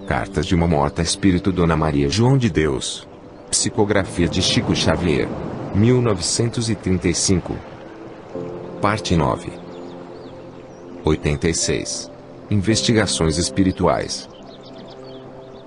Cartas de uma morta espírito Dona Maria João de Deus. Psicografia de Chico Xavier. 1935. Parte 9. 86. Investigações espirituais.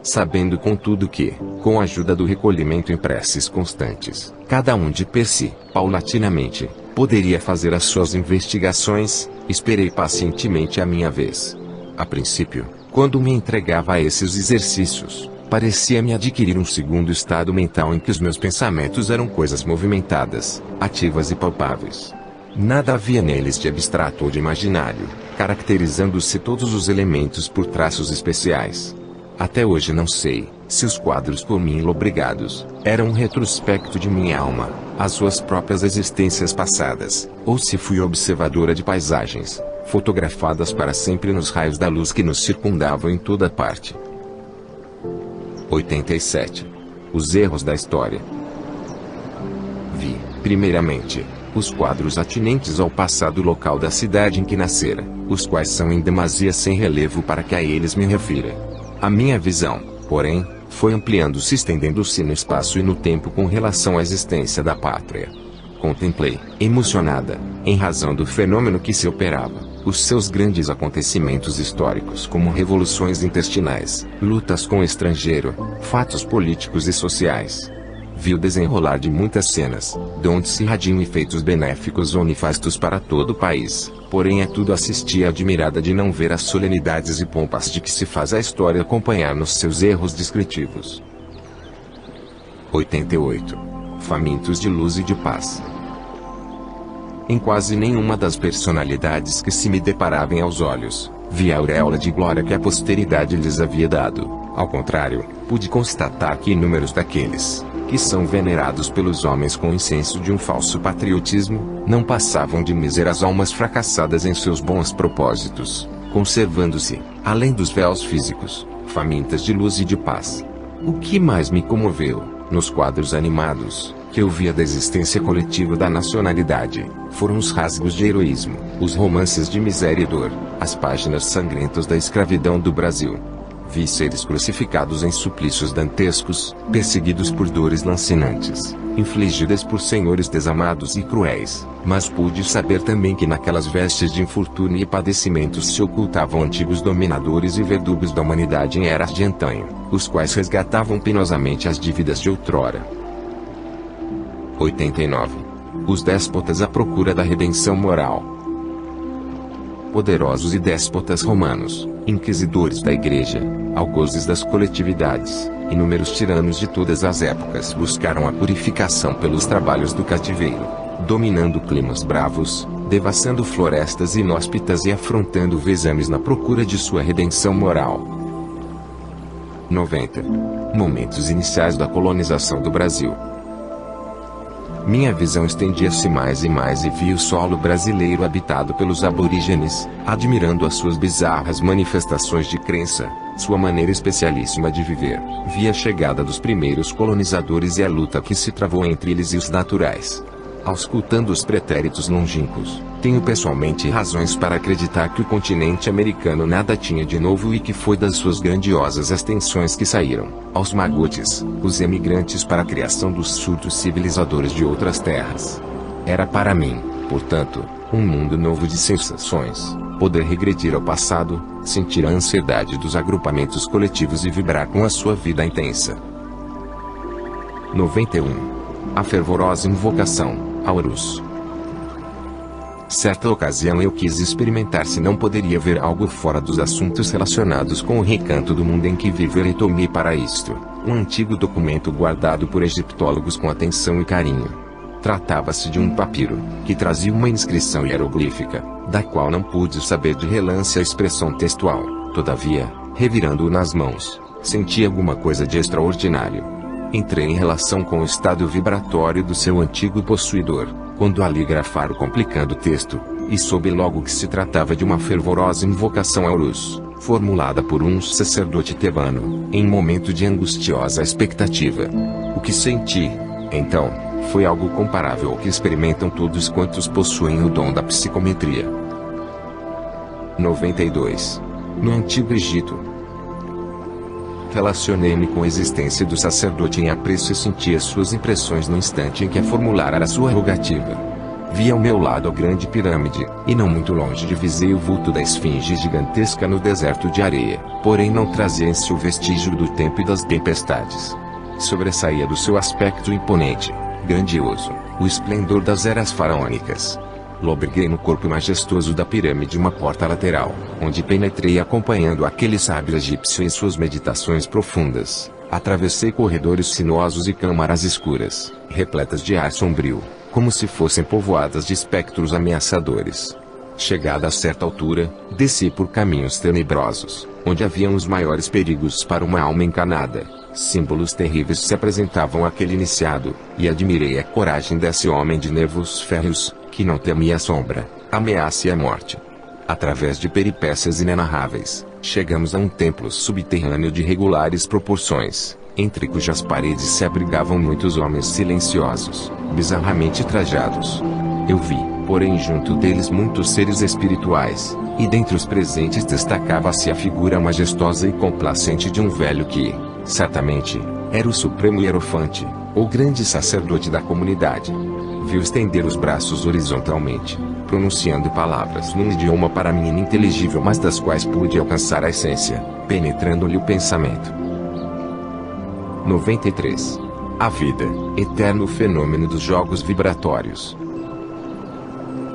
Sabendo contudo que, com a ajuda do recolhimento em preces constantes, cada um de per si, paulatinamente, poderia fazer as suas investigações, esperei pacientemente a minha vez. A princípio, quando me entregava a esses exercícios, parecia-me adquirir um segundo estado mental em que os meus pensamentos eram coisas movimentadas, ativas e palpáveis. Nada havia neles de abstrato ou de imaginário, caracterizando-se todos os elementos por traços especiais. Até hoje não sei se os quadros por mim lobrigados eram um retrospecto de minha alma, as suas próprias existências passadas, ou se fui observadora de paisagens, fotografadas para sempre nos raios da luz que nos circundavam em toda parte. 87. Os erros da história. Vi, primeiramente, os quadros atinentes ao passado local da cidade em que nascera, os quais são em demasia sem relevo para que a eles me refira. A minha visão, porém, foi ampliando-se e estendendo-se no espaço e no tempo com relação à existência da pátria. Contemplei, emocionada, em razão do fenômeno que se operava, os seus grandes acontecimentos históricos como revoluções intestinais, lutas com o estrangeiro, fatos políticos e sociais. Vi o desenrolar de muitas cenas, de onde se irradiam efeitos benéficos ou nefastos para todo o país, porém tudo assistia admirada de não ver as solenidades e pompas de que se faz a história acompanhar nos seus erros descritivos. 88. Famintos de luz e de paz. Em quase nenhuma das personalidades que se me deparavam aos olhos, vi a auréola de glória que a posteridade lhes havia dado. Ao contrário, pude constatar que inúmeros daqueles que são venerados pelos homens com o incenso de um falso patriotismo, não passavam de míseras almas fracassadas em seus bons propósitos, conservando-se, além dos véus físicos, famintas de luz e de paz. O que mais me comoveu, nos quadros animados, que eu via da existência coletiva da nacionalidade, foram os rasgos de heroísmo, os romances de miséria e dor, as páginas sangrentas da escravidão do Brasil. Vi seres crucificados em suplícios dantescos, perseguidos por dores lancinantes, infligidas por senhores desamados e cruéis, mas pude saber também que naquelas vestes de infortúnio e padecimentos se ocultavam antigos dominadores e verdugos da humanidade em eras de antanho, os quais resgatavam penosamente as dívidas de outrora. 89. Os déspotas à procura da redenção moral. Poderosos e déspotas romanos, inquisidores da igreja, algozes das coletividades, inúmeros tiranos de todas as épocas buscaram a purificação pelos trabalhos do cativeiro, dominando climas bravos, devassando florestas inóspitas e afrontando vezames na procura de sua redenção moral. 90. Momentos iniciais da colonização do Brasil. Minha visão estendia-se mais e mais e vi o solo brasileiro habitado pelos aborígenes, admirando as suas bizarras manifestações de crença, sua maneira especialíssima de viver. Vi a chegada dos primeiros colonizadores e a luta que se travou entre eles e os naturais. Auscultando os pretéritos longínquos, tenho pessoalmente razões para acreditar que o continente americano nada tinha de novo e que foi das suas grandiosas extensões que saíram, aos magotes, os emigrantes para a criação dos surtos civilizadores de outras terras. Era para mim, portanto, um mundo novo de sensações, poder regredir ao passado, sentir a ansiedade dos agrupamentos coletivos e vibrar com a sua vida intensa. 91. A fervorosa invocação a Horus. Certa ocasião eu quis experimentar se não poderia ver algo fora dos assuntos relacionados com o recanto do mundo em que viver e tomei para isto um antigo documento guardado por egiptólogos com atenção e carinho. Tratava-se de um papiro, que trazia uma inscrição hieroglífica, da qual não pude saber de relance a expressão textual. Todavia, revirando-o nas mãos, senti alguma coisa de extraordinário. Entrei em relação com o estado vibratório do seu antigo possuidor, quando ali grafar o complicado texto, e soube logo que se tratava de uma fervorosa invocação a Horus, formulada por um sacerdote tebano, em momento de angustiosa expectativa. O que senti, então, foi algo comparável ao que experimentam todos quantos possuem o dom da psicometria. 92. No Antigo Egito. Relacionei-me com a existência do sacerdote em apreço e senti as suas impressões no instante em que a formulara a sua rogativa. Vi ao meu lado a grande pirâmide, e não muito longe divisei o vulto da esfinge gigantesca no deserto de areia, porém não trazia em si o vestígio do tempo e das tempestades. Sobressaía do seu aspecto imponente, grandioso, o esplendor das eras faraônicas. Lobriguei no corpo majestoso da pirâmide uma porta lateral, onde penetrei acompanhando aquele sábio egípcio em suas meditações profundas. Atravessei corredores sinuosos e câmaras escuras, repletas de ar sombrio, como se fossem povoadas de espectros ameaçadores. Chegada a certa altura, desci por caminhos tenebrosos, onde haviam os maiores perigos para uma alma encanada. Símbolos terríveis se apresentavam àquele iniciado, e admirei a coragem desse homem de nervos férreos, que não temia a sombra, a ameaça e a morte. Através de peripécias inenarráveis, chegamos a um templo subterrâneo de regulares proporções, entre cujas paredes se abrigavam muitos homens silenciosos, bizarramente trajados. Eu vi, porém, junto deles muitos seres espirituais, e dentre os presentes destacava-se a figura majestosa e complacente de um velho que, certamente, era o supremo hierofante, ou grande sacerdote da comunidade. Vi-o estender os braços horizontalmente, pronunciando palavras num idioma para mim ininteligível, mas das quais pude alcançar a essência, penetrando-lhe o pensamento. 93. A vida, eterno fenômeno dos jogos vibratórios.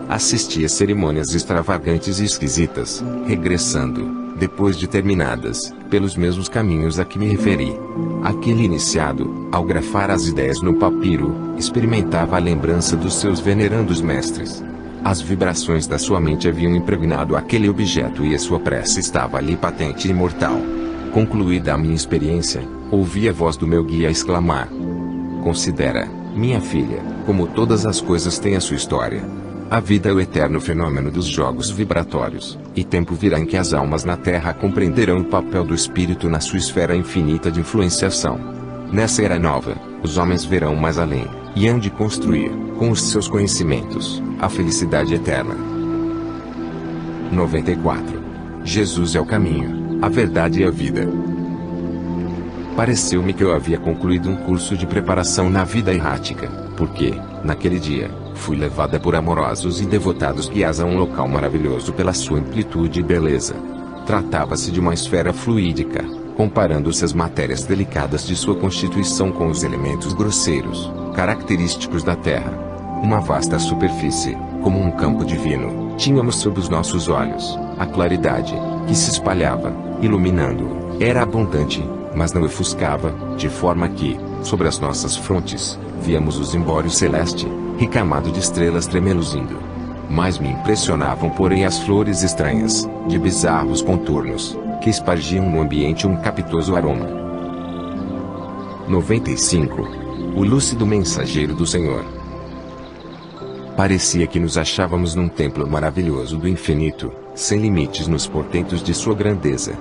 Assisti a cerimônias extravagantes e esquisitas, regressando, depois de terminadas, pelos mesmos caminhos a que me referi. Aquele iniciado, ao grafar as ideias no papiro, experimentava a lembrança dos seus venerandos mestres. As vibrações da sua mente haviam impregnado aquele objeto e a sua prece estava ali patente e imortal. Concluída a minha experiência, ouvi a voz do meu guia exclamar: "Considera, minha filha, como todas as coisas têm a sua história. A vida é o eterno fenômeno dos jogos vibratórios, e tempo virá em que as almas na Terra compreenderão o papel do espírito na sua esfera infinita de influenciação. Nessa era nova, os homens verão mais além, e hão de construir, com os seus conhecimentos, a felicidade eterna." 94. Jesus é o caminho, a verdade e a vida. Pareceu-me que eu havia concluído um curso de preparação na vida errática, porque, naquele dia, fui levada por amorosos e devotados guias a um local maravilhoso pela sua amplitude e beleza. Tratava-se de uma esfera fluídica, comparando-se as matérias delicadas de sua constituição com os elementos grosseiros, característicos da Terra. Uma vasta superfície, como um campo divino, tínhamos sob os nossos olhos. A claridade, que se espalhava, iluminando-o, era abundante, mas não ofuscava, de forma que, sobre as nossas frontes, víamos o zimbório celeste, recamado de estrelas tremeluzindo. Mais me impressionavam, porém, as flores estranhas, de bizarros contornos, que espargiam no ambiente um capitoso aroma. 95. O lúcido mensageiro do Senhor. Parecia que nos achávamos num templo maravilhoso do infinito, sem limites nos portentos de sua grandeza.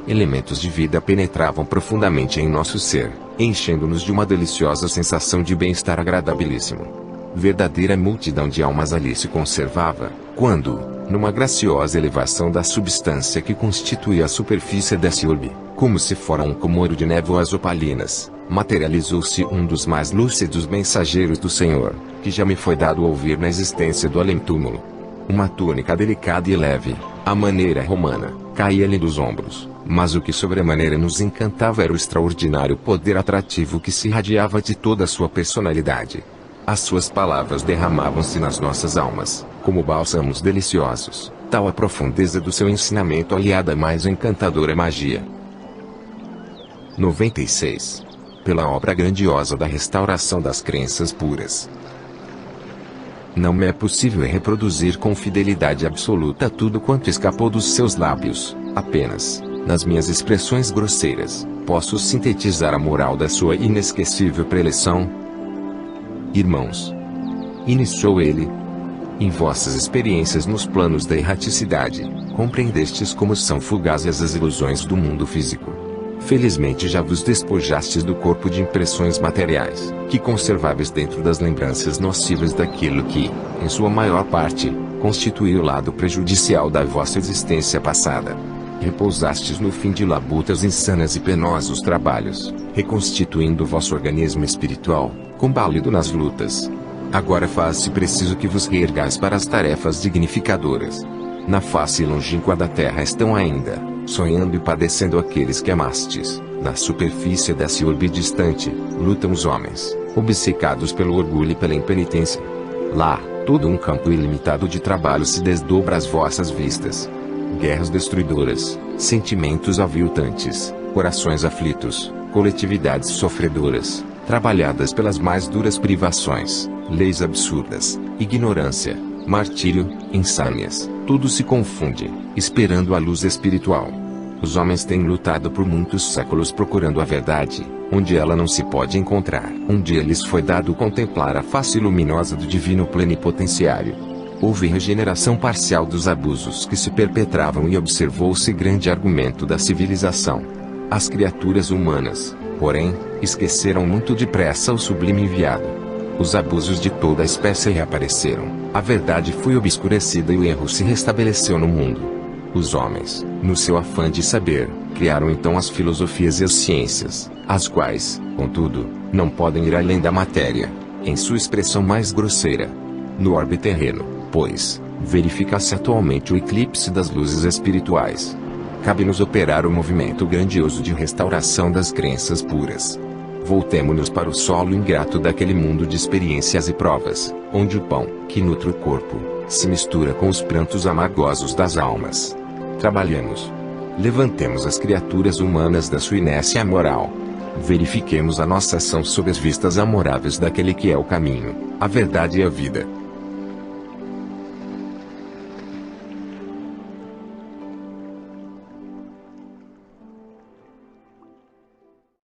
Elementos de vida penetravam profundamente em nosso ser, enchendo-nos de uma deliciosa sensação de bem-estar agradabilíssimo. Verdadeira multidão de almas ali se conservava, quando, numa graciosa elevação da substância que constituía a superfície desse orbe, como se fora um comoro de névoas opalinas, materializou-se um dos mais lúcidos mensageiros do Senhor, que já me foi dado ouvir na existência do além-túmulo. Uma túnica delicada e leve, à maneira romana, caía-lhe dos ombros, mas o que sobremaneira nos encantava era o extraordinário poder atrativo que se irradiava de toda a sua personalidade. As suas palavras derramavam-se nas nossas almas, como bálsamos deliciosos, tal a profundeza do seu ensinamento aliada à mais encantadora magia. 96. Pela obra grandiosa da restauração das crenças puras. Não me é possível reproduzir com fidelidade absoluta tudo quanto escapou dos seus lábios, apenas, nas minhas expressões grosseiras, posso sintetizar a moral da sua inesquecível preleção. Irmãos, iniciou ele, em vossas experiências nos planos da erraticidade, compreendestes como são fugazes as ilusões do mundo físico. Felizmente já vos despojastes do corpo de impressões materiais, que conserváveis dentro das lembranças nocivas daquilo que, em sua maior parte, constitui o lado prejudicial da vossa existência passada. Repousastes no fim de labutas insanas e penosos trabalhos, reconstituindo vosso organismo espiritual, combalido nas lutas. Agora faz-se preciso que vos reergais para as tarefas dignificadoras. Na face longínqua da terra estão ainda, sonhando e padecendo aqueles que amastes. Na superfície desse orbe distante, lutam os homens, obcecados pelo orgulho e pela impenitência. Lá, todo um campo ilimitado de trabalho se desdobra às vossas vistas. Guerras destruidoras, sentimentos aviltantes, corações aflitos, coletividades sofredoras, trabalhadas pelas mais duras privações, leis absurdas, ignorância, martírio, insânias, tudo se confunde, esperando a luz espiritual. Os homens têm lutado por muitos séculos procurando a verdade, onde ela não se pode encontrar. Um dia lhes foi dado contemplar a face luminosa do divino plenipotenciário. Houve regeneração parcial dos abusos que se perpetravam e observou-se grande argumento da civilização. As criaturas humanas, porém, esqueceram muito depressa o sublime enviado. Os abusos de toda a espécie reapareceram, a verdade foi obscurecida e o erro se restabeleceu no mundo. Os homens, no seu afã de saber, criaram então as filosofias e as ciências, as quais, contudo, não podem ir além da matéria, em sua expressão mais grosseira. No orbe terreno, pois, verifica-se atualmente o eclipse das luzes espirituais. Cabe-nos operar o movimento grandioso de restauração das crenças puras. Voltemo-nos para o solo ingrato daquele mundo de experiências e provas, onde o pão, que nutre o corpo, se mistura com os prantos amargosos das almas. Trabalhemos. Levantemos as criaturas humanas da sua inércia moral. Verifiquemos a nossa ação sob as vistas amoráveis daquele que é o caminho, a verdade e a vida.